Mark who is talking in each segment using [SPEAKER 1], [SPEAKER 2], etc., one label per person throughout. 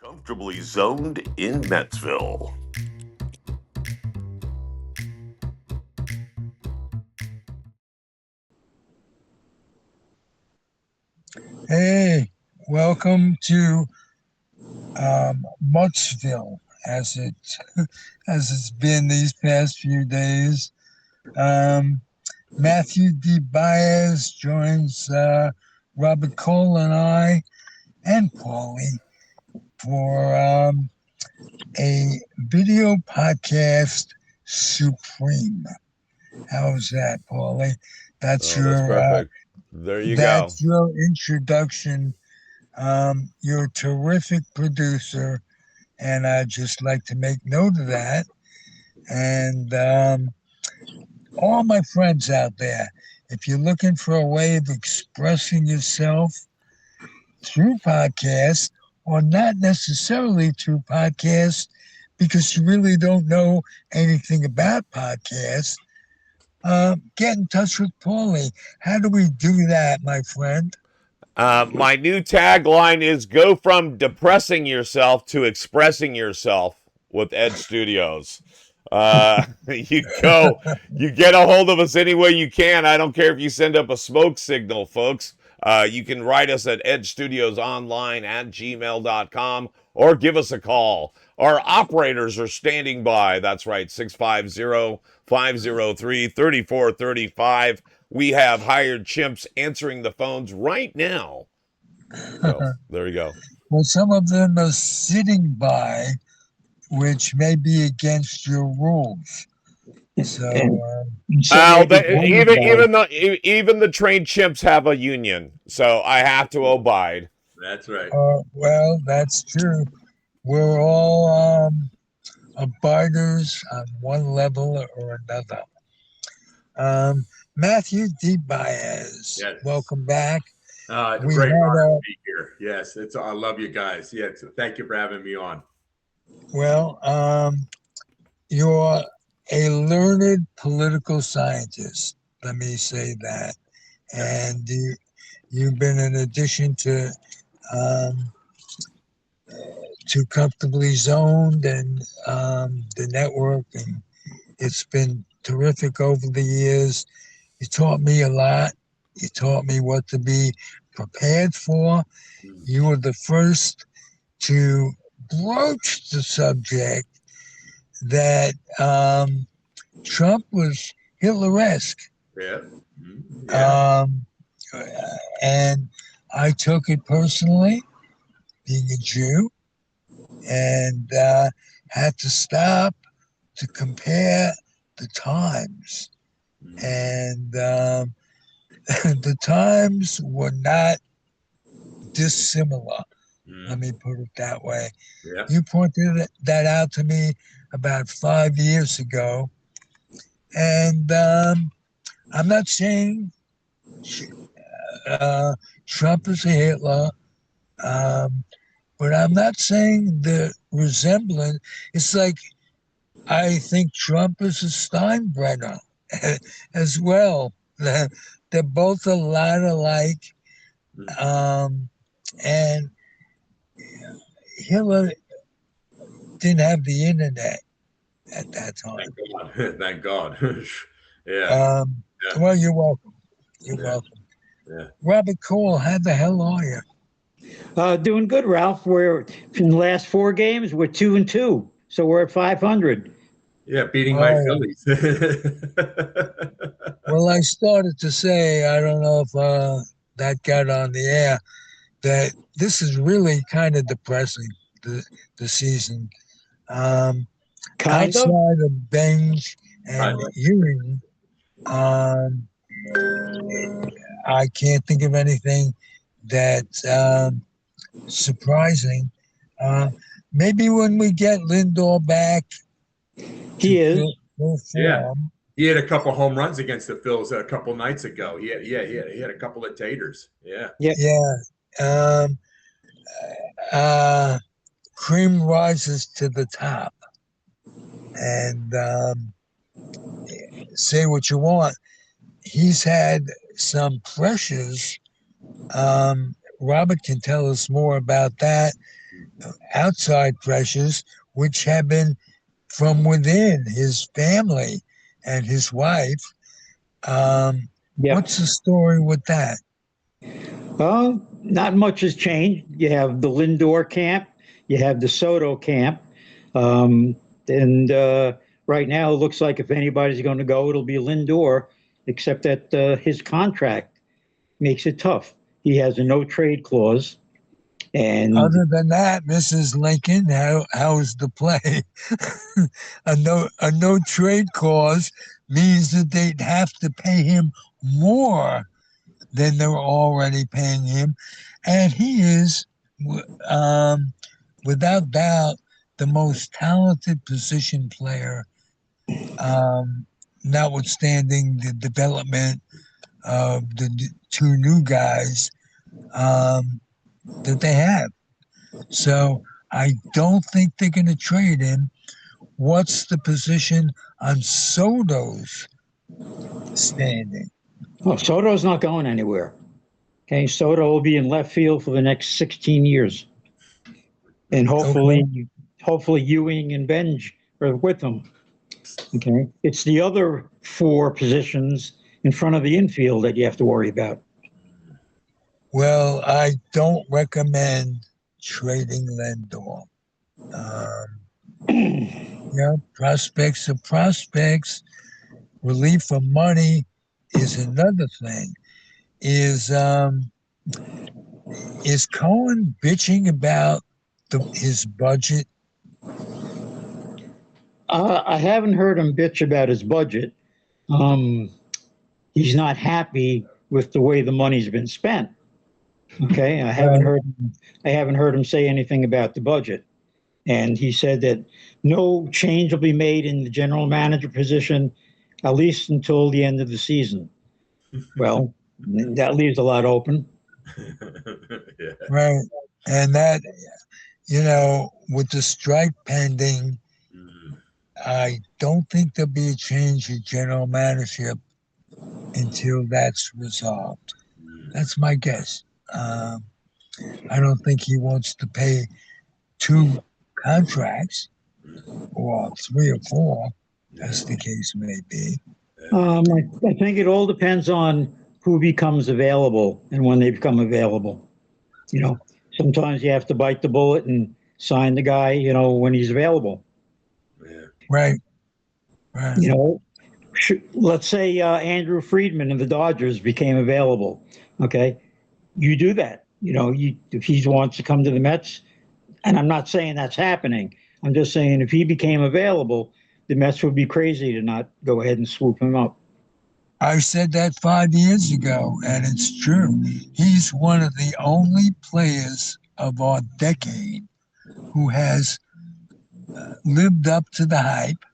[SPEAKER 1] Comfortably zoned in Metsville.
[SPEAKER 2] Hey, welcome to Metsville, as it as it's been these past few days. Um, Matthew DiBiase joins Robert Cole and I and Pauly for a video podcast supreme. How's that, Pauly? That's
[SPEAKER 3] Oh, that's
[SPEAKER 2] your
[SPEAKER 3] perfect. There you go.
[SPEAKER 2] that's your introduction. You're a terrific producer, and I'd just like to make note of that. And all my friends out there, if you're looking for a way of expressing yourself through podcasts, or not necessarily through podcasts, because you really don't know anything about podcasts, get in touch with Paulie. How do we do that, my friend?
[SPEAKER 3] My new tagline is go from depressing yourself to expressing yourself with Ed Studios. You get a hold of us any way you can. I don't care if you send up a smoke signal, folks. You can write us at edstudiosonline@gmail.com or give us a call. Our operators are standing by. That's right, 650-503-3435. We have hired chimps answering the phones right now. So there you go.
[SPEAKER 2] Well, some of them are sitting by, which may be against your rules. So
[SPEAKER 3] Even the trained chimps have a union, so I have to abide.
[SPEAKER 4] That's right.
[SPEAKER 2] Well, that's true. We're all abiders on one level or another. Matthew DiBiase,
[SPEAKER 4] Yes.
[SPEAKER 2] welcome back.
[SPEAKER 4] Great honor to be here. Yes, I love you guys. Yes, thank you for having me on.
[SPEAKER 2] Well, you're a learned political scientist. Let me say that, and you've been an addition to Comfortably Zoned and the network, and it's been terrific over the years. You taught me a lot. You taught me what to be prepared for. You were the first to broach the subject that Trump was Hitler-esque.
[SPEAKER 4] Yeah. Mm-hmm. Yeah.
[SPEAKER 2] And I took it personally, being a Jew, and had to stop to compare the times. And the times were not dissimilar. Let me put it that way.
[SPEAKER 4] Yeah.
[SPEAKER 2] You pointed that out to me about 5 years ago. And I'm not saying Trump is a Hitler, but I'm not saying the resemblance. It's like I think Trump is a Steinbrenner as well. They're both a lot alike. And Hitler didn't have the internet at that time.
[SPEAKER 4] Thank God.
[SPEAKER 2] Yeah. Well, you're welcome. You're welcome.
[SPEAKER 4] Yeah.
[SPEAKER 2] Robert Cole, how the hell are you?
[SPEAKER 5] Doing good, Ralph. We're in the last 4 games. We're 2-2, so we're at 500.
[SPEAKER 4] Yeah, beating my Phillies.
[SPEAKER 2] Well, I started to say, I don't know if that got on the air, that this is really kind of depressing, the season. Outside of Benj and Ewing, I can't think of anything that's surprising. Maybe when we get Lindor back,
[SPEAKER 5] he is.
[SPEAKER 4] Yeah, he had a couple home runs against the Phils a couple nights ago. He had a couple of taters. Yeah.
[SPEAKER 2] Yeah. Cream rises to the top, and say what you want. He's had some pressures. Robert can tell us more about that. outside pressures, which have been from within his family and his wife.
[SPEAKER 5] Yep.
[SPEAKER 2] What's the story with that?
[SPEAKER 5] Not much has changed. You have the Lindor camp, you have the Soto camp, and right now it looks like if anybody's going to go, it'll be Lindor, except that his contract makes it tough. He has a no trade clause, and
[SPEAKER 2] Other than that, Mrs. Lincoln, how's the play? A no trade clause means that they'd have to pay him more than they're already paying him, and he is, without doubt, the most talented position player, notwithstanding the development of the two new guys that they have. So I don't think they're going to trade him. What's the position on Soto's standing?
[SPEAKER 5] well, Soto's not going anywhere. Okay, Soto will be in left field for the next 16 years, and hopefully Ewing and Benj are with him. Okay, it's the other four positions in front of the infield that you have to worry about.
[SPEAKER 2] Well, I don't recommend trading Lindor. Prospects are prospects. Relief from money is another thing. Is Cohen bitching about his budget?
[SPEAKER 5] I haven't heard him bitch about his budget. He's not happy with the way the money's been spent. Okay, I haven't heard him say anything about the budget. And he said that no change will be made in the general manager position, at least until the end of the season. Well, that leaves a lot open.
[SPEAKER 4] Yeah.
[SPEAKER 2] Right. And that, with the strike pending, I don't think there'll be a change in general managership until that's resolved. That's my guess. I don't think he wants to pay 2 contracts or 3 or 4, as the case may be.
[SPEAKER 5] I think it all depends on who becomes available and when they become available. Sometimes you have to bite the bullet and sign the guy, when he's available.
[SPEAKER 4] Yeah.
[SPEAKER 2] Right.
[SPEAKER 5] Let's say Andrew Friedman of the Dodgers became available. Okay, you do that. If he wants to come to the Mets, and I'm not saying that's happening. I'm just saying if he became available, the Mets would be crazy to not go ahead and swoop him up.
[SPEAKER 2] I said that 5 years ago, and it's true. He's one of the only players of our decade who has lived up to the hype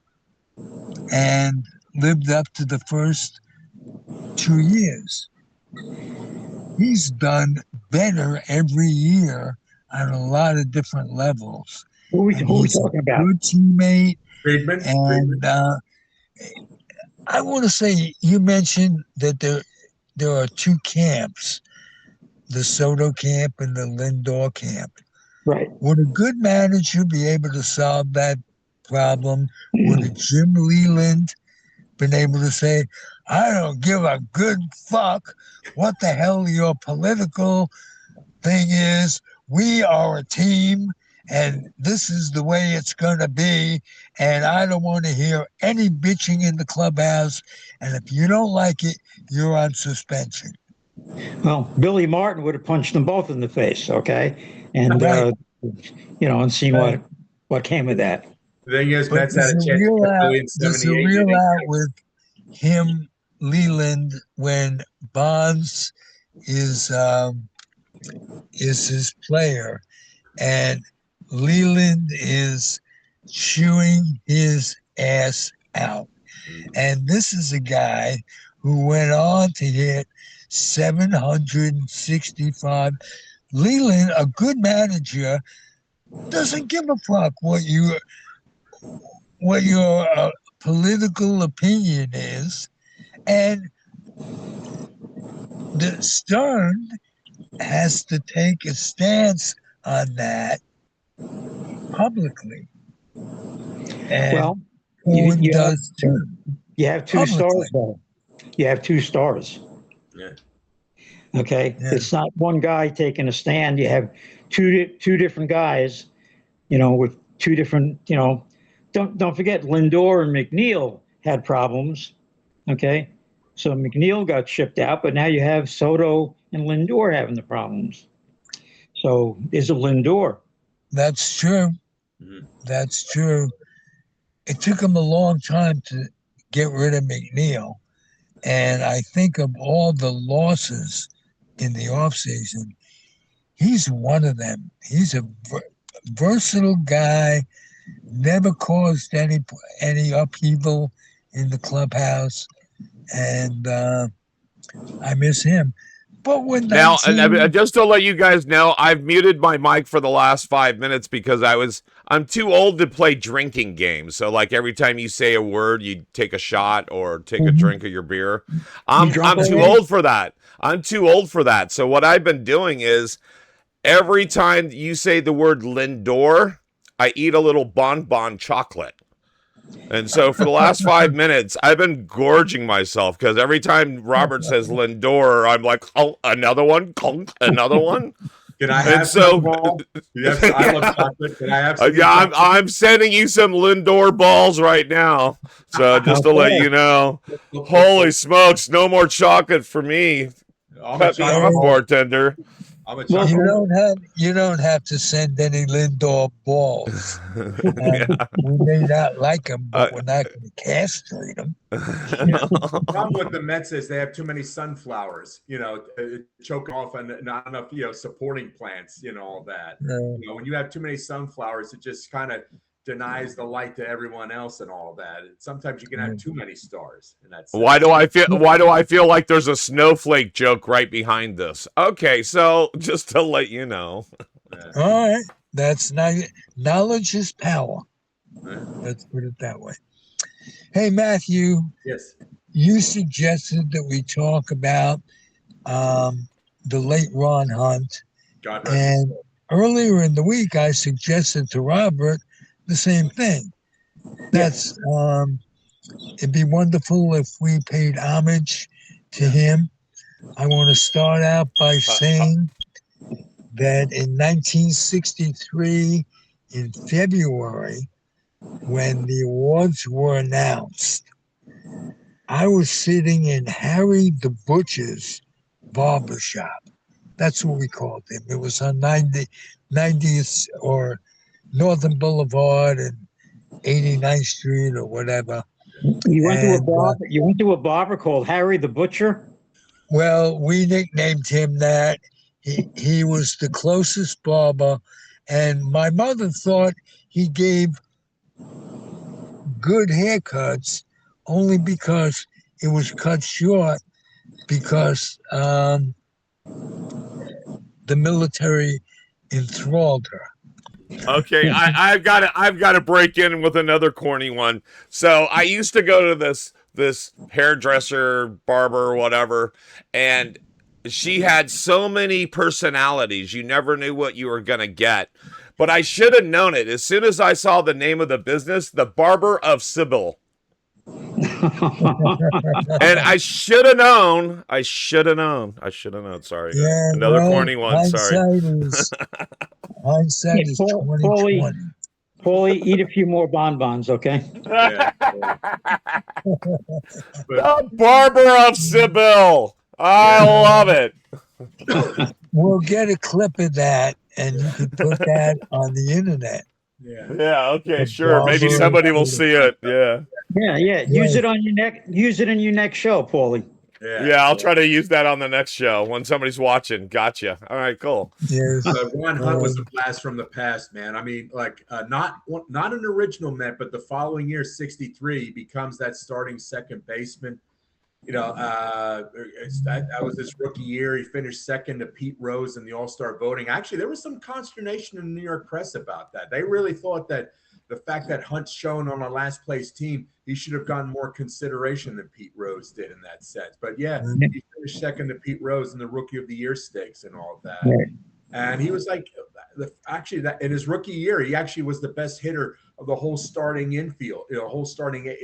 [SPEAKER 2] and lived up to the first 2 years. He's done better every year on a lot of different levels.
[SPEAKER 5] Who are we talking about?
[SPEAKER 2] Good teammate.
[SPEAKER 4] Friedman.
[SPEAKER 2] And I want to say, you mentioned that there are 2 camps, the Soto camp and the Lindor camp.
[SPEAKER 5] Right.
[SPEAKER 2] Would a good manager be able to solve that problem? Would a Jim Leland been able to say, I don't give a good fuck what the hell your political thing is. We are a team, and this is the way it's going to be, and I don't want to hear any bitching in the clubhouse, and if you don't like it, you're on suspension.
[SPEAKER 5] Well, Billy Martin would have punched them both in the face, okay? And,
[SPEAKER 2] Right.
[SPEAKER 5] and seen what came of that.
[SPEAKER 4] The thing is,
[SPEAKER 2] But
[SPEAKER 4] Mets had a chance to put Billy in
[SPEAKER 2] there's a
[SPEAKER 4] 78.
[SPEAKER 2] real out with him, Leland, when Bonds is his player, and Leland is chewing his ass out. And this is a guy who went on to hit 765. Leland, a good manager, doesn't give a fuck what your political opinion is. And Stern has to take a stance on that publicly. And
[SPEAKER 5] Well,
[SPEAKER 2] Cohen
[SPEAKER 5] you have,
[SPEAKER 2] does too.
[SPEAKER 5] you have two
[SPEAKER 2] Publicly.
[SPEAKER 5] stars, though. You have two stars.
[SPEAKER 4] Yeah.
[SPEAKER 5] Okay,
[SPEAKER 2] Yeah.
[SPEAKER 5] it's not one guy taking a stand. You have two different guys, with two different, don't forget Lindor and McNeil had problems. Okay, so McNeil got shipped out, but now you have Soto and Lindor having the problems. So is it Lindor?
[SPEAKER 2] That's true.
[SPEAKER 4] Mhm.
[SPEAKER 2] That's true. It took him a long time to get rid of McNeil. And I think of all the losses in the offseason, he's one of them. He's a versatile guy, never caused any upheaval in the clubhouse. And I miss him. But when
[SPEAKER 3] Now, just to let you guys know, I've muted my mic for the last 5 minutes because I'm too old to play drinking games. So, like, every time you say a word, you take a shot or take a drink of your beer. I'm too old for that. I'm too old for that. So what I've been doing is every time you say the word Lindor, I eat a little bonbon chocolate. And so for the last 5 minutes, I've been gorging myself because every time Robert says Lindor, I'm like, oh, another one, another one.
[SPEAKER 4] Can I have some? Yes, I love chocolate. Can I have some?
[SPEAKER 3] Yeah, I'm sending you some Lindor balls right now. So just to let you know, holy smokes, no more chocolate for me. Cut me off, bartender.
[SPEAKER 2] You don't have to send any Lindor balls. We may not like them, but we're not going to castrate them.
[SPEAKER 4] The problem with the Mets is they have too many sunflowers, choking off on not enough, supporting plants, all that. When you have too many sunflowers, it just kind of denies the light to everyone else and all that. Sometimes you can have too many stars, and that's
[SPEAKER 3] why do I feel like there's a snowflake joke right behind this? Okay, so just to let you know.
[SPEAKER 2] All right, that's knowledge is power. Let's put it that way. Hey, Matthew.
[SPEAKER 4] Yes.
[SPEAKER 2] You suggested that we talk about the late Ron Hunt, and earlier in the week I suggested to Robert the same thing. That's it'd be wonderful if we paid homage to him. I want to start out by saying that in 1963, in February, when the awards were announced, I was sitting in Harry the Butcher's barbershop. That's what we called him. It was on 90th or Northern Boulevard and 89th Street or whatever.
[SPEAKER 5] You went to a barber called Harry the Butcher?
[SPEAKER 2] Well, we nicknamed him that. He was the closest barber, and my mother thought he gave good haircuts only because it was cut short because the military enthralled her.
[SPEAKER 3] Okay, I've got to break in with another corny one. So I used to go to this hairdresser, barber, whatever, and she had so many personalities. You never knew what you were gonna get. But I should have known it as soon as I saw the name of the business, the Barber of Sybil. And I should have known. Sorry.
[SPEAKER 2] Yeah,
[SPEAKER 3] another corny one. Sorry.
[SPEAKER 2] Hindsight is 2020.
[SPEAKER 5] Paulie, eat a few more bonbons, okay?
[SPEAKER 3] The Barber of Sybil. I love it.
[SPEAKER 2] We'll get a clip of that, and you can put that on the internet.
[SPEAKER 3] Yeah. Okay. Sure. Maybe somebody will see it. Yeah.
[SPEAKER 5] Use it on your neck. Use it in your next show, Paulie.
[SPEAKER 3] Yeah. I'll try to use that on the next show when somebody's watching. Gotcha. All right. Cool.
[SPEAKER 2] Yes.
[SPEAKER 4] Ron Hunt was a blast from the past, man. I mean, like not an original Met, but the following year, '63, he becomes that starting second baseman. That was his rookie year. He finished second to Pete Rose in the All-Star voting. Actually, there was some consternation in the New York press about that. They really thought that the fact that Hunt's shown on a last place team, he should have gotten more consideration than Pete Rose did in that sense. But yeah, he finished second to Pete Rose in the Rookie of the Year stakes and all of that. Right. And he was like, actually that in his rookie year, he actually was the best hitter of the whole starting infield, whole starting,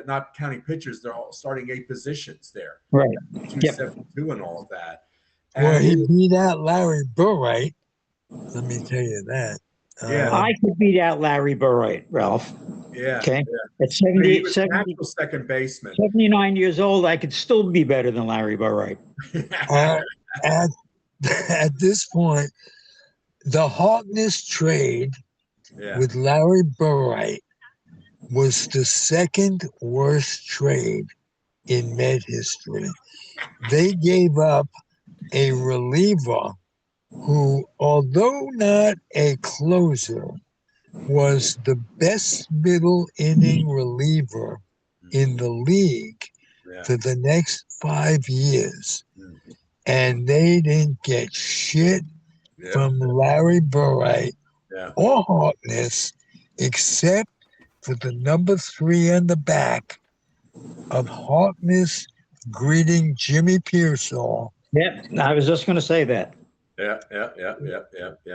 [SPEAKER 4] not counting pitchers, they're all starting 8 positions there.
[SPEAKER 5] Right.
[SPEAKER 4] 272 and all of that.
[SPEAKER 2] Well,
[SPEAKER 4] And
[SPEAKER 2] he beat out Larry Burright. Let me tell you that.
[SPEAKER 4] Yeah.
[SPEAKER 5] I could beat out Larry Burright, Ralph.
[SPEAKER 4] yeah,
[SPEAKER 5] Okay.
[SPEAKER 4] yeah.
[SPEAKER 5] At
[SPEAKER 4] He
[SPEAKER 5] 70,
[SPEAKER 4] was
[SPEAKER 5] 70
[SPEAKER 4] an actual second baseman.
[SPEAKER 5] 79 years old, I could still be better than Larry Burright.
[SPEAKER 2] At this point, the Harkness trade
[SPEAKER 4] Yeah.
[SPEAKER 2] with Larry Burright was the second worst trade in Met history. They gave up a reliever who, although not a closer, was the best middle inning reliever in the league
[SPEAKER 4] Yeah.
[SPEAKER 2] for the next 5 years.
[SPEAKER 4] Mm.
[SPEAKER 2] And they didn't get shit
[SPEAKER 4] Yeah.
[SPEAKER 2] from Larry Burright
[SPEAKER 4] Yeah.
[SPEAKER 2] or Harkness, except for the number 3 on the back of Harkness greeting Jimmy Pearsall.
[SPEAKER 5] Yep. I was just going to say that.
[SPEAKER 4] Yeah.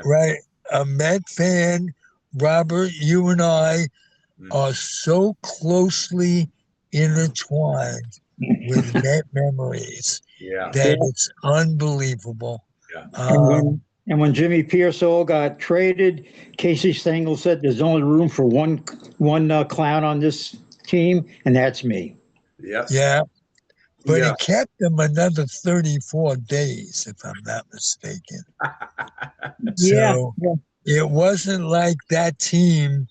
[SPEAKER 2] Right. A Met fan, Robert, you and I are so closely intertwined with Met memories
[SPEAKER 4] Yeah.
[SPEAKER 2] that it's unbelievable.
[SPEAKER 4] Yeah.
[SPEAKER 5] And when Jimmy Pearsall got traded, Casey Stengel said there's only room for one clown on this team, and that's me.
[SPEAKER 4] Yep.
[SPEAKER 2] Yeah. But
[SPEAKER 4] Yeah.
[SPEAKER 2] it kept them another 34 days, if I'm not mistaken. So it wasn't like that team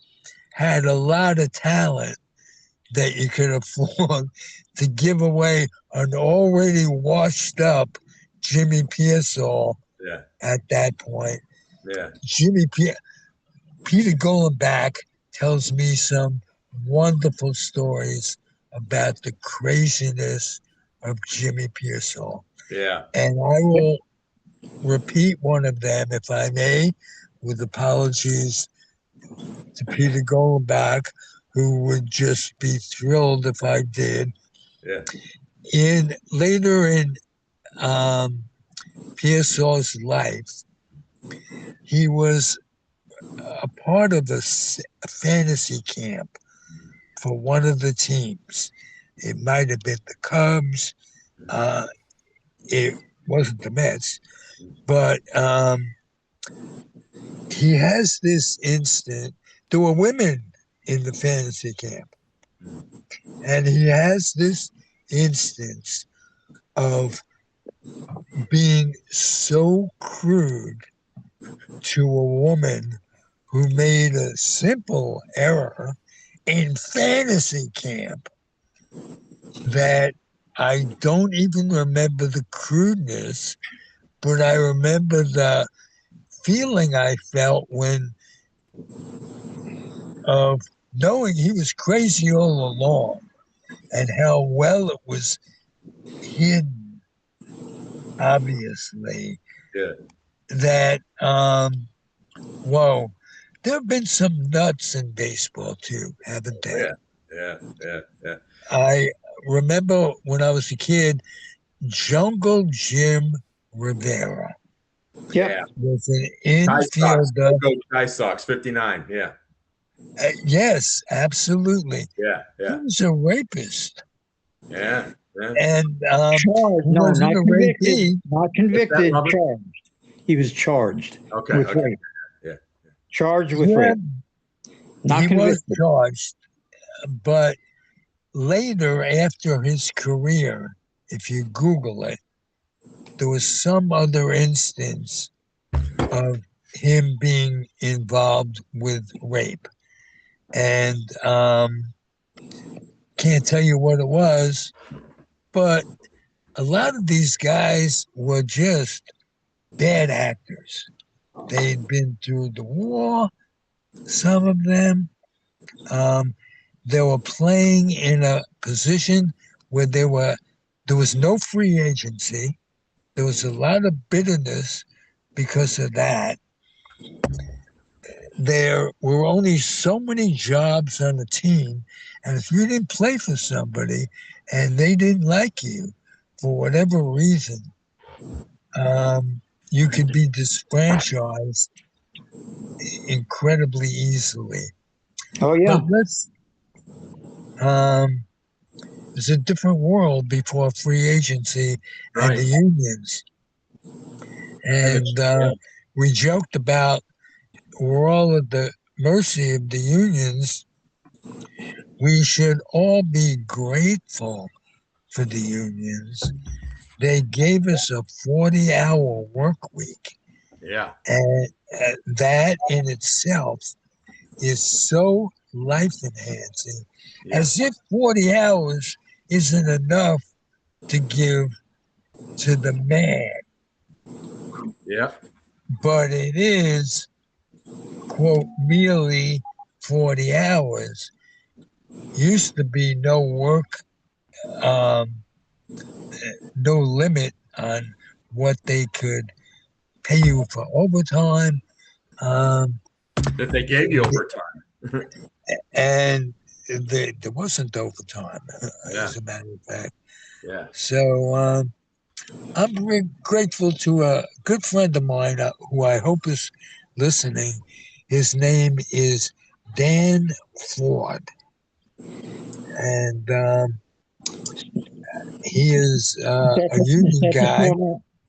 [SPEAKER 2] had a lot of talent that you could afford to give away an already washed up Jimmy Pearsall
[SPEAKER 4] Yeah.
[SPEAKER 2] at that point.
[SPEAKER 4] Yeah.
[SPEAKER 2] Peter Golenbach tells me some wonderful stories about the craziness of Jimmy Pearsall.
[SPEAKER 4] Yeah.
[SPEAKER 2] And I will repeat one of them, if I may, with apologies to Peter Golenbach, who would just be thrilled if I did.
[SPEAKER 4] Yeah.
[SPEAKER 2] Later in Pearsall's life, he was a part of a fantasy camp for one of the teams. It might have been the Cubs. It wasn't the Mets, but he has this instant. There were women in the fantasy camp, and he has this instance of being so crude to a woman who made a simple error in fantasy camp that I don't even remember the crudeness, but I remember the feeling I felt when of knowing he was crazy all along and how well it was hidden, obviously.
[SPEAKER 4] Yeah.
[SPEAKER 2] That, whoa, there have been some nuts in baseball too, haven't there?
[SPEAKER 4] Yeah.
[SPEAKER 2] I remember when I was a kid, Jungle Jim Rivera
[SPEAKER 5] Yep.
[SPEAKER 2] was an infielder.
[SPEAKER 4] Ty Sox, 59. Yeah.
[SPEAKER 2] Yes, absolutely.
[SPEAKER 4] Yeah.
[SPEAKER 2] He
[SPEAKER 4] Yeah.
[SPEAKER 2] was a rapist.
[SPEAKER 4] Yeah. Yeah.
[SPEAKER 2] And
[SPEAKER 5] Charged.
[SPEAKER 2] he
[SPEAKER 5] No,
[SPEAKER 2] wasn't
[SPEAKER 5] not
[SPEAKER 2] a
[SPEAKER 5] convicted.
[SPEAKER 2] rapee.
[SPEAKER 5] Not convicted.
[SPEAKER 4] Robert?
[SPEAKER 5] Charged. He was charged
[SPEAKER 4] Okay.
[SPEAKER 5] with
[SPEAKER 4] Okay.
[SPEAKER 5] rape.
[SPEAKER 4] Yeah.
[SPEAKER 5] Charged with
[SPEAKER 2] Yeah,
[SPEAKER 5] rape. Not
[SPEAKER 2] he
[SPEAKER 5] convicted.
[SPEAKER 2] was charged, but later after his career, if you Google it, there was some other instance of him being involved with rape. And can't tell you what it was, but a lot of these guys were just bad actors. They'd been through the war, some of them. They were playing in a position where there was no free agency. There was a lot of bitterness because of that. There were only so many jobs on a team, and if you didn't play for somebody and they didn't like you for whatever reason, you could be disfranchised incredibly easily.
[SPEAKER 5] Oh yeah.
[SPEAKER 2] But it's a different world before free agency and the unions. And we joked about we're all at the mercy of the unions. We should all be grateful for the unions. They gave us a 40-hour work week.
[SPEAKER 4] Yeah.
[SPEAKER 2] And that in itself is so life enhancing, as if 40 hours isn't enough to give to the man.
[SPEAKER 4] Yeah.
[SPEAKER 2] But it is, quote, merely 40 hours. Used to be no work, no limit on what they could pay you for overtime.
[SPEAKER 4] That they gave you overtime.
[SPEAKER 2] And there wasn't overtime, as a matter of fact.
[SPEAKER 4] Yeah.
[SPEAKER 2] So I'm very grateful to a good friend of mine who I hope is listening. His name is Dan Ford. And he is a union guy.
[SPEAKER 5] Is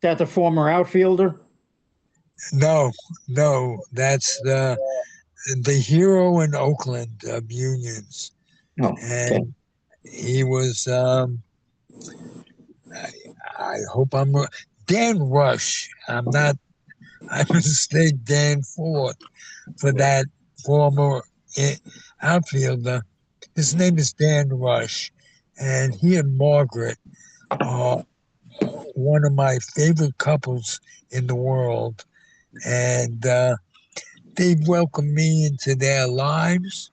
[SPEAKER 5] that the former outfielder?
[SPEAKER 2] No, that's the hero in Oakland of unions.
[SPEAKER 5] Oh, okay.
[SPEAKER 2] And he was, I hope I'm Dan Rush. I mistake Dan Ford for that former outfielder. His name is Dan Rush, and he and Margaret are one of my favorite couples in the world. And they've welcomed me into their lives.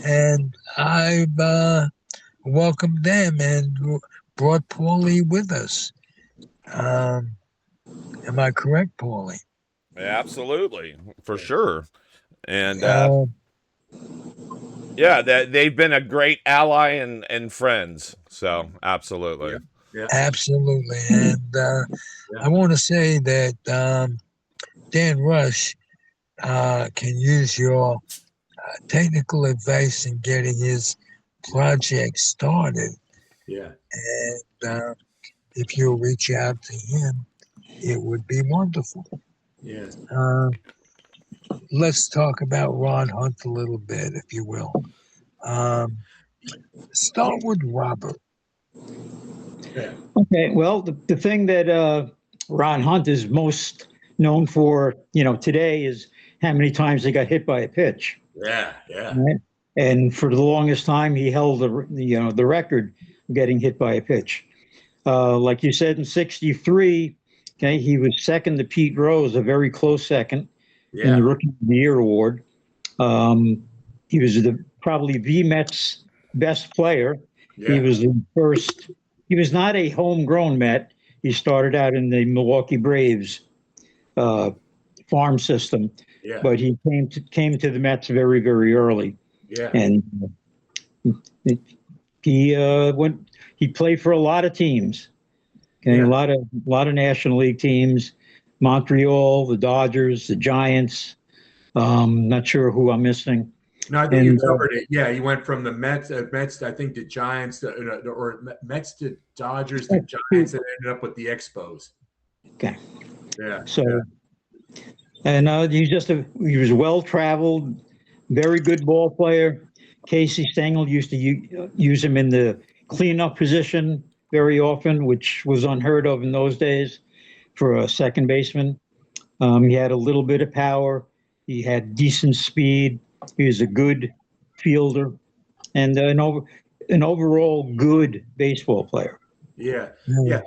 [SPEAKER 2] And I've welcomed them and brought Pauly with us. Am I correct, Pauly?
[SPEAKER 3] Absolutely, for sure. And they've been a great ally and friends. So absolutely.
[SPEAKER 4] Yeah.
[SPEAKER 2] Absolutely. And I want to say that Dan Rush can use your technical advice in getting his project started.
[SPEAKER 4] Yeah.
[SPEAKER 2] And if you'll reach out to him, it would be wonderful.
[SPEAKER 4] Yeah.
[SPEAKER 2] Let's talk about Ron Hunt a little bit, if you will. Start with Robert.
[SPEAKER 4] Yeah.
[SPEAKER 5] Okay. Well, the thing that Ron Hunt is most known for, today is how many times he got hit by a pitch.
[SPEAKER 4] Yeah. Yeah.
[SPEAKER 5] Right? And for the longest time, he held the record of getting hit by a pitch. Like you said, in '63, okay, he was second to Pete Rose, a very close second in the Rookie of the Year award. He was probably the Mets' best player.
[SPEAKER 4] Yeah.
[SPEAKER 5] He was the first. He was not a homegrown Met. He started out in the Milwaukee Braves farm system, but he came to the Mets very, very early.
[SPEAKER 4] Yeah.
[SPEAKER 5] And he played for a lot of teams. Okay, a lot of National League teams, Montreal, the Dodgers, the Giants. Not sure who I'm missing.
[SPEAKER 4] No, I think you covered it. Yeah, he went from the Mets, I think, to Giants, or Mets to Dodgers to Giants, and ended up with the Expos.
[SPEAKER 5] Okay.
[SPEAKER 4] Yeah.
[SPEAKER 5] So, and he was well traveled, very good ball player. Casey Stengel used to use him in the cleanup position very often, which was unheard of in those days for a second baseman. He had a little bit of power. He had decent speed. He was a good fielder and an overall good baseball player.
[SPEAKER 4] Yeah. Yeah.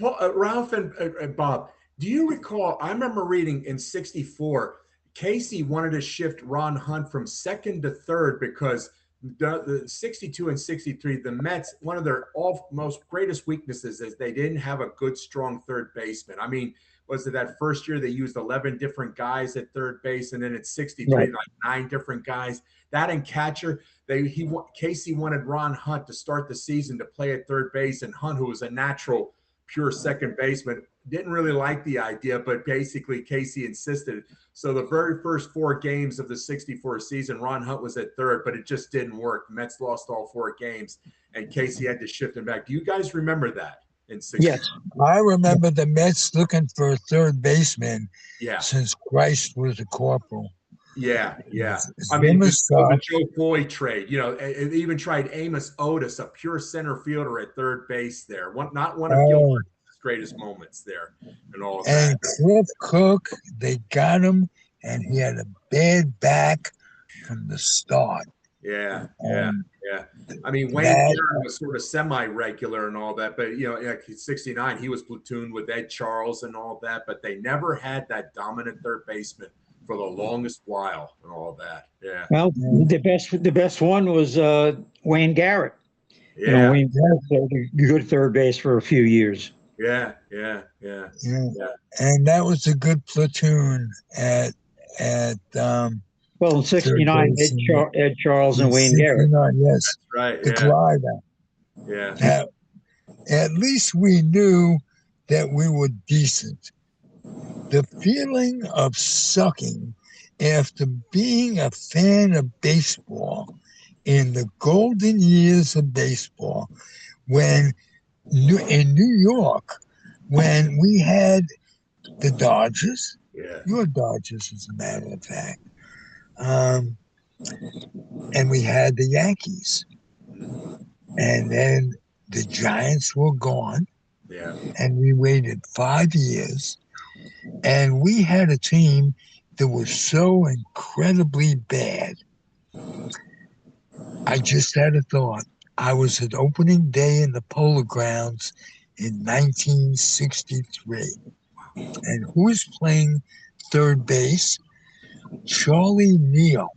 [SPEAKER 4] Ralph and Bob, do you recall? I remember reading in '64, Casey wanted to shift Ron Hunt from second to third because the 62 and 63, the Mets, one of their most greatest weaknesses is they didn't have a good, strong third baseman. I mean, was it that first year they used 11 different guys at third base, and then at 63, like 9 different guys? That and catcher, Casey wanted Ron Hunt to start the season to play at third base, and Hunt, who was a natural, pure second baseman, didn't really like the idea, but basically Casey insisted. So the very first 4 games of the 64 season, Ron Hunt was at third, but it just didn't work. Mets lost all 4 games, and Casey had to shift him back. Do you guys remember that in 64?
[SPEAKER 5] Yes.
[SPEAKER 2] I remember the Mets looking for a third baseman
[SPEAKER 4] Yeah.
[SPEAKER 2] since Christ was a corporal.
[SPEAKER 4] Yeah, yeah.
[SPEAKER 2] It's
[SPEAKER 4] I mean,
[SPEAKER 2] been a
[SPEAKER 4] the Joe Floyd trade, it even tried Amos Otis, a pure center fielder at third base there. Not one of Gilbert's greatest moments there and all of that.
[SPEAKER 2] And Cliff Cook, they got him, and he had a bad back from the start.
[SPEAKER 4] Yeah. I mean, Wayne Barron was sort of semi-regular and all that, but like 69, he was platooned with Ed Charles and all that, but they never had that dominant third baseman for the longest while and all that. Yeah.
[SPEAKER 5] Well, the best one was Wayne Garrett.
[SPEAKER 4] Yeah.
[SPEAKER 5] Wayne Garrett played a good third base for a few years.
[SPEAKER 4] Yeah.
[SPEAKER 2] And that was a good platoon at
[SPEAKER 5] well, in 69, Ed Charles and Wayne Garrett.
[SPEAKER 2] Yes.
[SPEAKER 4] That's right.
[SPEAKER 2] The glider.
[SPEAKER 4] Yeah.
[SPEAKER 2] Now, at least we knew that we were decent. The feeling of sucking after being a fan of baseball in the golden years of baseball, when in New York, when we had the Dodgers, your Dodgers, as a matter of fact, and we had the Yankees, and then the Giants were gone, and we waited 5 years. And we had a team that was so incredibly bad. I just had a thought. I was at opening day in the Polo Grounds in 1963. And who was playing third base? Charlie Neal.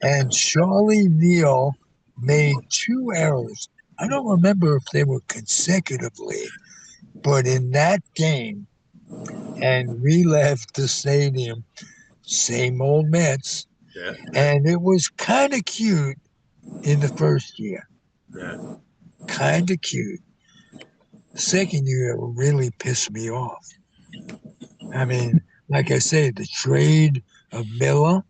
[SPEAKER 2] And Charlie Neal made 2 errors. I don't remember if they were consecutively, but in that game, and we left the stadium, same old Mets.
[SPEAKER 4] Yeah.
[SPEAKER 2] And it was kind of cute in the first year.
[SPEAKER 4] Yeah.
[SPEAKER 2] Kind of cute. The second year, it really pissed me off. I mean, like I said, the trade of Miller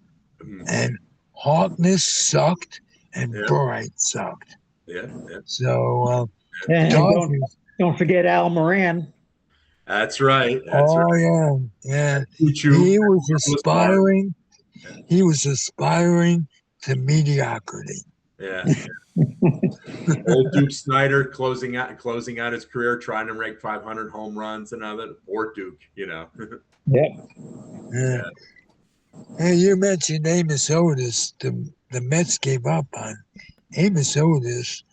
[SPEAKER 2] and Harkness sucked and Bright sucked.
[SPEAKER 4] Yeah.
[SPEAKER 2] So,
[SPEAKER 5] and don't forget Al Moran.
[SPEAKER 4] That's right.
[SPEAKER 2] Yeah. He was aspiring. He was aspiring to mediocrity.
[SPEAKER 4] Yeah. Old Duke Snyder closing out his career, trying to rank 500 home runs and other. Or Duke,
[SPEAKER 2] Yeah. Hey, you mentioned Amos Otis. The Mets gave up on Amos Otis,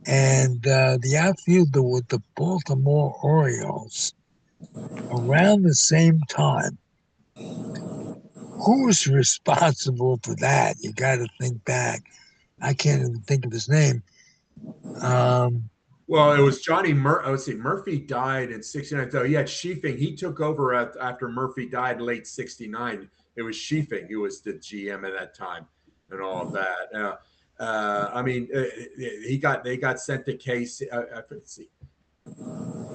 [SPEAKER 2] and the outfielder with the Baltimore Orioles around the same time. Who was responsible for that? You got to think back. I can't even think of his name.
[SPEAKER 4] Well, it was Johnny Murphy. Let's see, Murphy died in 69. So yeah, Schiefing, he took over after Murphy died late 69. It was Schiefing who was the GM at that time and all of that. I mean, they got sent to Casey. Let's see.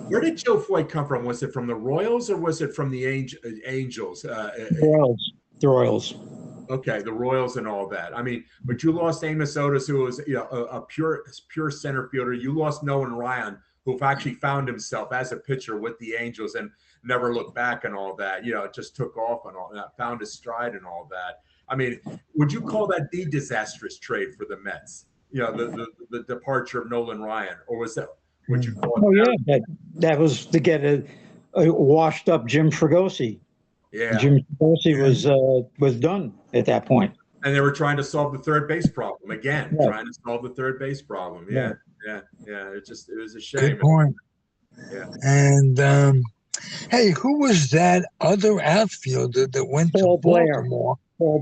[SPEAKER 4] Where did Joe Floyd come from? Was it from the Royals or was it from the Angels?
[SPEAKER 5] The Royals.
[SPEAKER 4] Okay, the Royals and all that. I mean, but you lost Amos Otis, who was a pure center fielder. You lost Nolan Ryan, who actually found himself as a pitcher with the Angels and never looked back and all that. Just took off and all that, found his stride and all that. I mean, would you call that the disastrous trade for the Mets? The departure of Nolan Ryan, or was that? Would you call it?
[SPEAKER 5] That was to get a washed up Jim Fregosi.
[SPEAKER 4] Yeah,
[SPEAKER 5] Jim Fregosi was done at that point.
[SPEAKER 4] And they were trying to solve the third base problem again. Yeah. Trying to solve the third base problem. Yeah. It was a shame.
[SPEAKER 2] Good point.
[SPEAKER 4] Yeah.
[SPEAKER 2] And hey, who was that other outfielder that went to Baltimore? Paul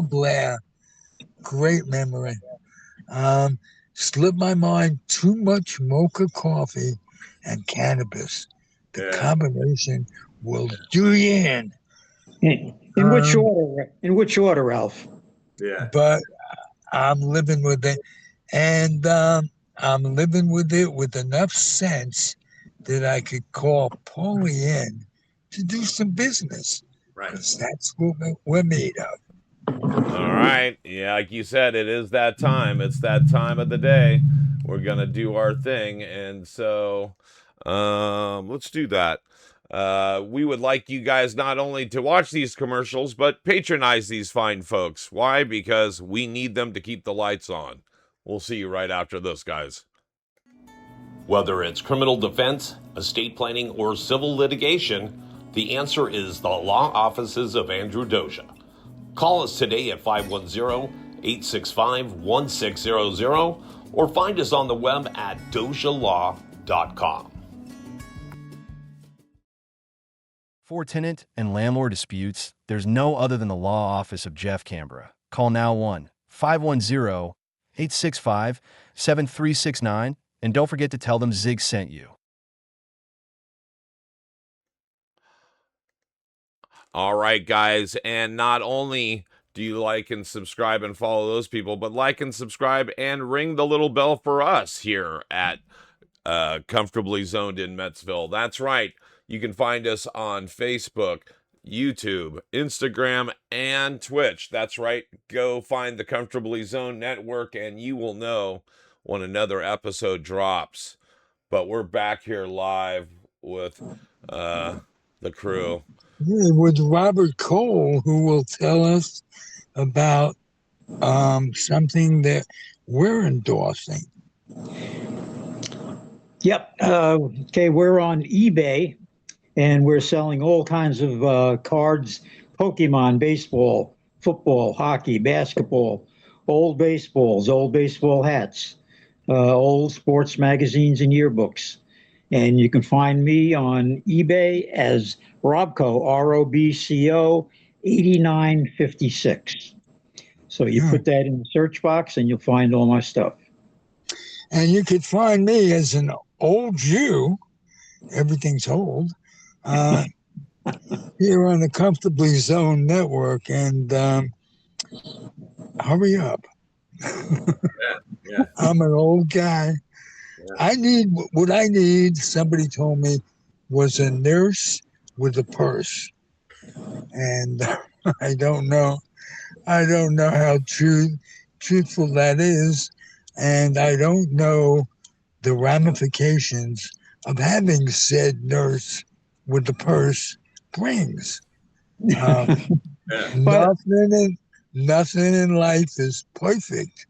[SPEAKER 2] Blair. Great memory. Slipped my mind. Too much mocha coffee and cannabis. The combination will do you in.
[SPEAKER 5] In which order? In which order, Ralph?
[SPEAKER 4] Yeah.
[SPEAKER 2] But I'm living with it, and I'm living with it with enough sense that I could call Pauly in to do some business.
[SPEAKER 4] Right.
[SPEAKER 2] Because that's what we're made of.
[SPEAKER 3] All right. Yeah, like you said, it is that time. It's that time of the day. We're going to do our thing. And so let's do that. We would like you guys not only to watch these commercials, but patronize these fine folks. Why? Because we need them to keep the lights on. We'll see you right after this, guys. Whether it's criminal defense, estate planning, or civil litigation, the answer is the law offices of Andrew Doja. Call us today at 510-865-1600 or find us on the web at dojalaw.com.
[SPEAKER 6] For tenant and landlord disputes, there's no other than the law office of Jeff Canberra. Call now 1-510-865-7369 and don't forget to tell them Zig sent you.
[SPEAKER 3] All right, guys, and not only do you like and subscribe and follow those people, but like and subscribe and ring the little bell for us here at Comfortably Zoned in Metsville. That's right. You can find us on Facebook, YouTube, Instagram, and Twitch. That's right. Go find the Comfortably Zoned Network, and you will know when another episode drops. But we're back here live with the crew.
[SPEAKER 2] With Robert Cole, who will tell us about something that we're endorsing.
[SPEAKER 5] Yep. Okay, we're on eBay, and we're selling all kinds of cards, Pokemon, baseball, football, hockey, basketball, old baseballs, old baseball hats, old sports magazines and yearbooks. And you can find me on eBay as Robco, ROBCO 8956. So you put that in the search box and you'll find all my stuff.
[SPEAKER 2] And you could find me as an old Jew, everything's old, here on the Comfortably Zoned Network. And hurry up.
[SPEAKER 4] Yeah.
[SPEAKER 2] I'm an old guy. I need what I need, somebody told me, was a nurse with a purse. And I don't know how truthful that is. And I don't know the ramifications of having said nurse with the purse brings. Nothing in life is perfect,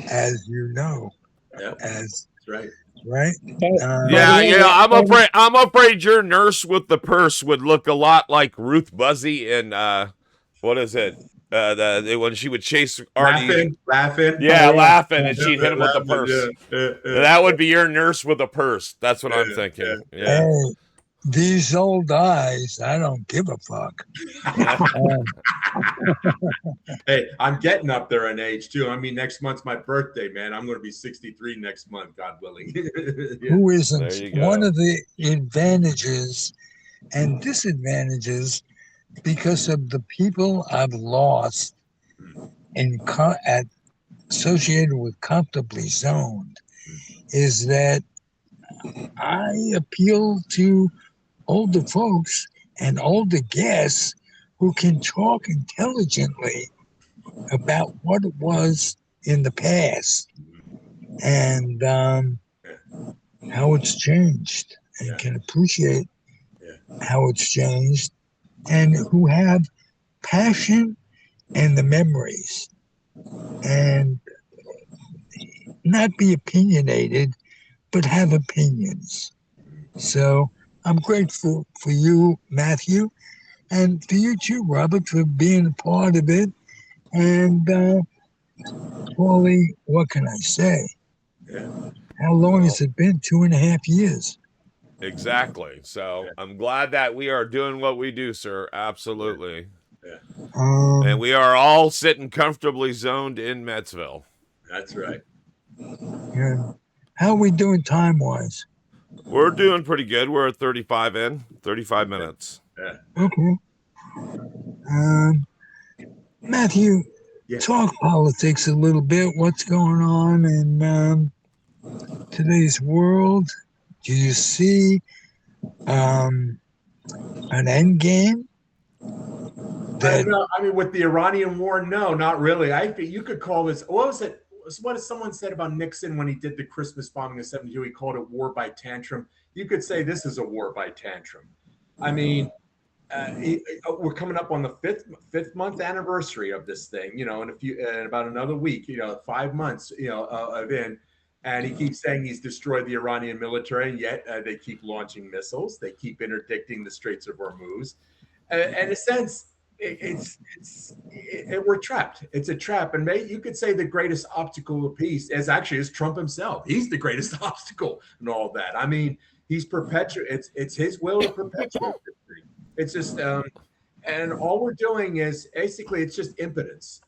[SPEAKER 2] as you know. That's
[SPEAKER 4] right.
[SPEAKER 2] Right?
[SPEAKER 3] I'm afraid your nurse with the purse would look a lot like Ruth Buzzy in what is it? When she would chase Artie.
[SPEAKER 4] Laughing.
[SPEAKER 3] Yeah, laughing, and she'd hit him with the purse. That would be your nurse with a purse. That's what I'm thinking. Yeah.
[SPEAKER 2] Hey, these old eyes, I don't give a fuck.
[SPEAKER 4] Hey, I'm getting up there in age too. I mean, next month's my birthday, man. I'm going to be 63 next month, God willing.
[SPEAKER 2] Yeah. Who isn't? One of the advantages and disadvantages, because of the people I've lost associated with Comfortably Zoned, is that I appeal to older folks and older guests who can talk intelligently about what it was in the past and how it's changed, and can appreciate how it's changed, and who have passion and the memories, and not be opinionated, but have opinions. So I'm grateful for you, Matthew, and for you too, Robert, for being a part of it. And Pauly, what can I say? How long has it been? 2.5 years.
[SPEAKER 3] Exactly. So I'm glad that we are doing what we do, sir. Absolutely. And we are all sitting comfortably zoned in Metsville.
[SPEAKER 4] That's right.
[SPEAKER 2] Yeah. How are we doing time-wise?
[SPEAKER 3] We're doing pretty good. We're at 35 minutes.
[SPEAKER 4] Yeah.
[SPEAKER 2] Okay. Matthew, talk politics a little bit. What's going on in today's world? Do you see an end game?
[SPEAKER 4] I mean, with the Iranian war, no, not really. I think you could call this. What was it? What someone said about Nixon when he did the Christmas bombing of '72? He called it war by tantrum. You could say this is a war by tantrum. I mean, we're coming up on the fifth month anniversary of this thing. You know, in about another week. 5 months. And he keeps saying he's destroyed the Iranian military, and yet they keep launching missiles. They keep interdicting the Straits of Hormuz. In a sense, we're trapped. It's a trap, and you could say the greatest obstacle of peace is Trump himself. He's the greatest obstacle and all that. I mean, he's it's his will to perpetuate this thing. It's just, and all we're doing is basically it's just impotence.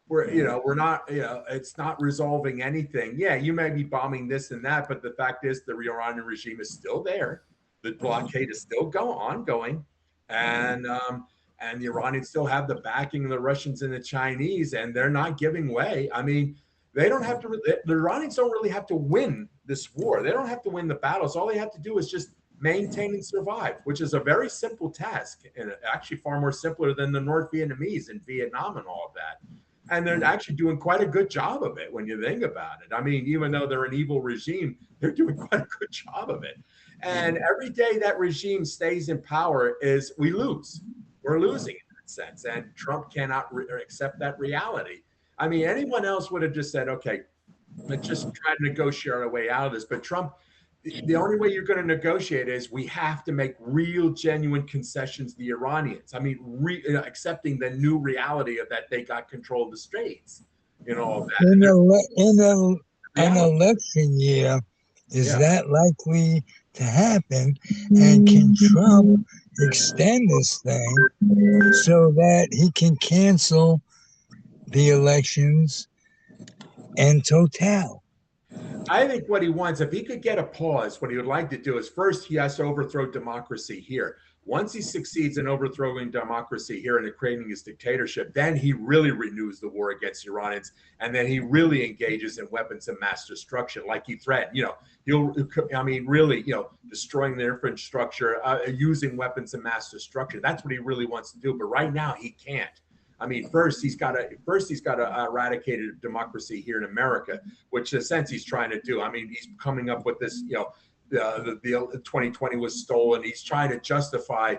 [SPEAKER 4] We're not, it's not resolving anything. Yeah, you may be bombing this and that, but the fact is the Iranian regime is still there. The blockade is still ongoing. And the Iranians still have the backing of the Russians and the Chinese, and they're not giving way. I mean, they don't have to. The Iranians don't really have to win this war. They don't have to win the battles. All they have to do is just maintain and survive, which is a very simple task, and actually far more simpler than the North Vietnamese in Vietnam and all of that. And they're actually doing quite a good job of it when you think about it. I mean, even though they're an evil regime, they're doing quite a good job of it. And every day that regime stays in power we lose. We're losing in that sense. And Trump cannot accept that reality. I mean, anyone else would have just said, okay, let's just try to negotiate our way out of this. But Trump, the only way you're going to negotiate is we have to make real, genuine concessions to the Iranians. I mean, accepting the new reality of that they got control of the Straits. All that.
[SPEAKER 2] An election year, is that likely to happen? And can Trump extend this thing so that he can cancel the elections in total?
[SPEAKER 4] I think what he wants, if he could get a pause, what he would like to do is first he has to overthrow democracy here. Once he succeeds in overthrowing democracy here and creating his dictatorship, then he really renews the war against the Iranians, and then he really engages in weapons of mass destruction, like he threatened. Really, destroying their infrastructure, using weapons of mass destruction. That's what he really wants to do. But right now, he can't. I mean, first he's got to eradicate democracy here in America, which in a sense he's trying to do. I mean, he's coming up with this, the 2020 was stolen. He's trying to justify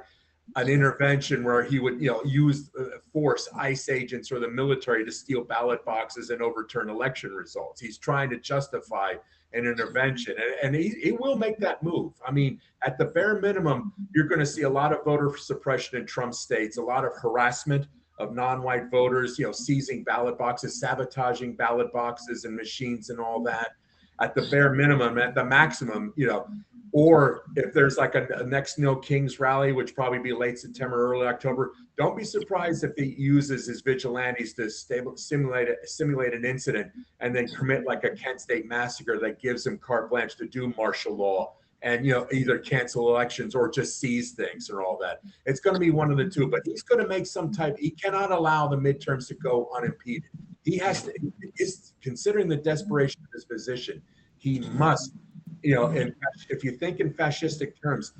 [SPEAKER 4] an intervention where he would, use force, ICE agents or the military to steal ballot boxes and overturn election results. He's trying to justify an intervention, and he will make that move. I mean, at the bare minimum, you're going to see a lot of voter suppression in Trump states, a lot of harassment of non-white voters, seizing ballot boxes, sabotaging ballot boxes and machines and all that. At the bare minimum, at the maximum, or if there's like a next No Kings rally, which probably be late September, early October, don't be surprised if he uses his vigilantes to simulate an incident and then commit like a Kent State massacre that gives him carte blanche to do martial law and either cancel elections or just seize things and all that. It's going to be one of the two, but he's going to make he cannot allow the midterms to go unimpeded. He has to, considering the desperation of his position, he must, if you think in fascistic terms,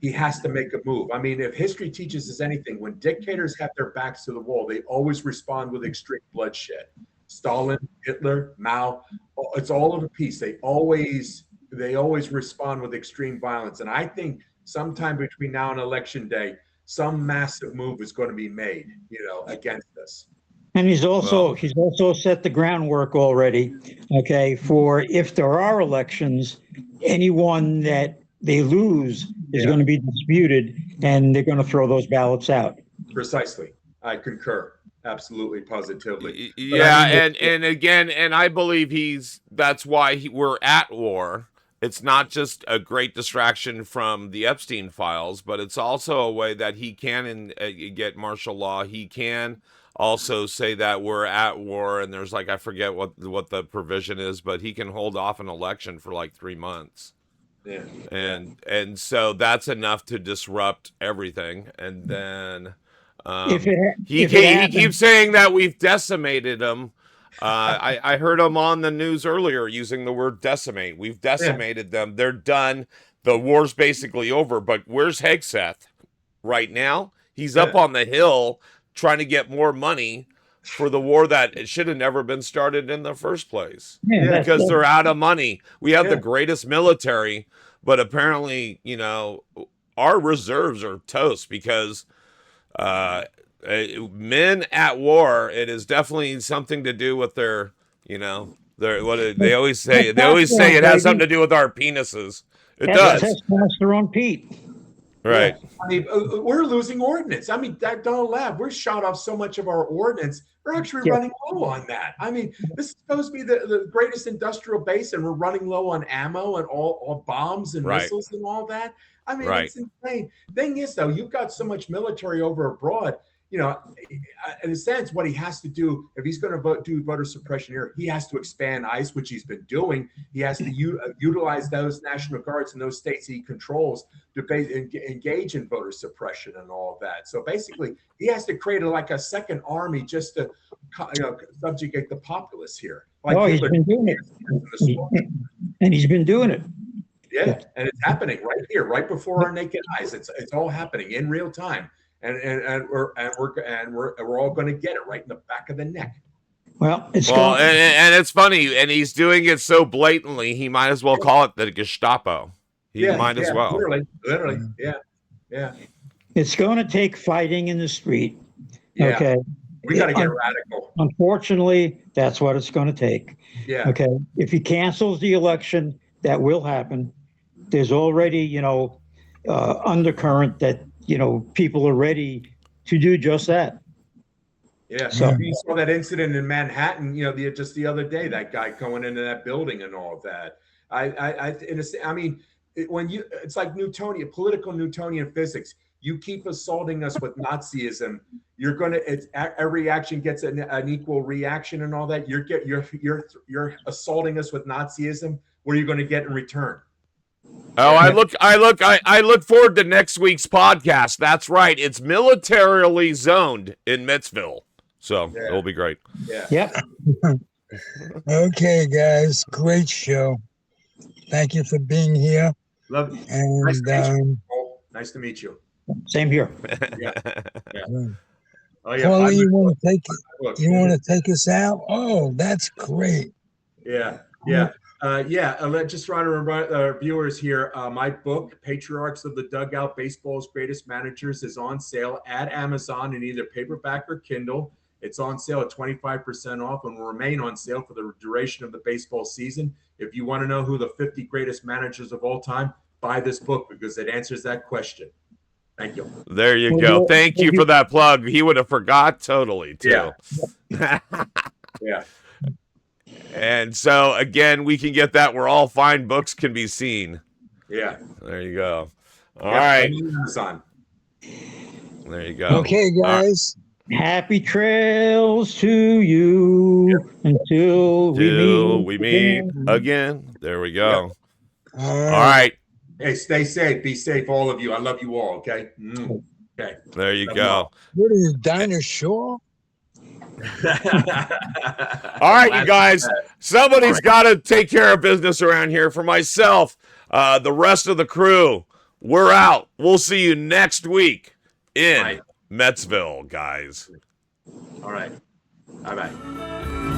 [SPEAKER 4] he has to make a move. I mean, if history teaches us anything, when dictators have their backs to the wall, they always respond with extreme bloodshed. Stalin, Hitler, Mao, it's all of a piece. They always respond with extreme violence. And I think sometime between now and election day, some massive move is going to be made, against us.
[SPEAKER 5] And he's also set the groundwork already, for if there are elections, anyone that they lose is going to be disputed, and they're going to throw those ballots out.
[SPEAKER 4] Precisely. I concur. Absolutely, positively.
[SPEAKER 3] And I believe that's why we're at war. It's not just a great distraction from the Epstein files, but it's also a way that he can get martial law. He can also say that we're at war, and there's I forget what the provision is, but he can hold off an election for 3 months.
[SPEAKER 4] Yeah.
[SPEAKER 3] And so that's enough to disrupt everything. And then he keeps saying that we've decimated him. I heard him on the news earlier using the word decimate. We've decimated them. They're done. The war's basically over. But where's Hegseth right now? He's up on the hill trying to get more money for the war that it should have never been started in the first place. Because they're out of money. We have the greatest military, but apparently, you know, our reserves are toast because men at war, it is definitely something to do with their, you know, they always say it has something to do with our penises. It does.
[SPEAKER 5] Testosterone Pete.
[SPEAKER 3] Right.
[SPEAKER 4] Yeah. I mean, we're losing ordnance. I mean, don't laugh. We're shot off so much of our ordnance. We're actually running low on that. I mean, this is supposed to be the greatest industrial base, and we're running low on ammo and all bombs and missiles and all that. I mean, it's insane. Thing is, though, you've got so much military over abroad. You know, in a sense, what he has to do, if he's going to do voter suppression here, he has to expand ICE, which he's been doing. He has to utilize those National Guards in those states he controls to engage in voter suppression and all of that. So basically, he has to create like a second army just to subjugate the populace here. Like
[SPEAKER 5] he's been doing it. And he's been doing it.
[SPEAKER 4] Yeah, and it's happening right here, right before our naked eyes. It's all happening in real time. And we're all going to get it right in the back of the neck.
[SPEAKER 5] Well, and
[SPEAKER 3] it's funny, and he's doing it so blatantly. He might as well call it the Gestapo. He might as well.
[SPEAKER 4] Literally, yeah.
[SPEAKER 5] It's going to take fighting in the street.
[SPEAKER 4] Yeah.
[SPEAKER 5] Okay,
[SPEAKER 4] we got to get radical.
[SPEAKER 5] Unfortunately, that's what it's going to take.
[SPEAKER 4] Yeah.
[SPEAKER 5] Okay, if he cancels the election, that will happen. There's already, undercurrent that. People are ready to do just that.
[SPEAKER 4] Yeah. So you saw that incident in Manhattan, just the other day, that guy going into that building and all of that. It's like political Newtonian physics. You keep assaulting us with Nazism, every action gets an equal reaction and all that. You're assaulting us with Nazism. What are you going to get in return?
[SPEAKER 3] Oh, I look forward to next week's podcast. That's right. It's militarily zoned in Metsville. So it'll be great.
[SPEAKER 4] Yeah.
[SPEAKER 5] Yep.
[SPEAKER 2] Okay, guys. Great show. Thank you for being here.
[SPEAKER 4] Love you.
[SPEAKER 2] And
[SPEAKER 4] nice to meet you.
[SPEAKER 5] Same here.
[SPEAKER 4] Yeah.
[SPEAKER 2] Oh, yeah. Pauly, you want to take us out? Oh, that's great.
[SPEAKER 4] Yeah. Just trying to remind our viewers here, my book, Patriarchs of the Dugout, Baseball's Greatest Managers, is on sale at Amazon in either paperback or Kindle. It's on sale at 25% off and will remain on sale for the duration of the baseball season. If you want to know who the 50 greatest managers of all time, buy this book because it answers that question. Thank you.
[SPEAKER 3] There you go. Thank you for that plug. He would have forgot totally, too.
[SPEAKER 4] Yeah. Yeah.
[SPEAKER 3] And so, again, we can get that where all fine books can be seen.
[SPEAKER 4] Yeah.
[SPEAKER 3] There you go. All right.
[SPEAKER 4] Son.
[SPEAKER 3] There you go.
[SPEAKER 2] Okay, guys.
[SPEAKER 5] Happy trails to you until we meet
[SPEAKER 3] again. There we go.
[SPEAKER 4] Yep.
[SPEAKER 3] All right.
[SPEAKER 4] Hey, stay safe. Be safe, all of you. I love you all, okay? Okay.
[SPEAKER 3] There you go.
[SPEAKER 2] What are you, dinosaur?
[SPEAKER 3] All right, you guys. Somebody's got to take care of business around here. For myself, the rest of the crew, we're out. We'll see you next week in Metsville, guys.
[SPEAKER 4] All right. Bye-bye.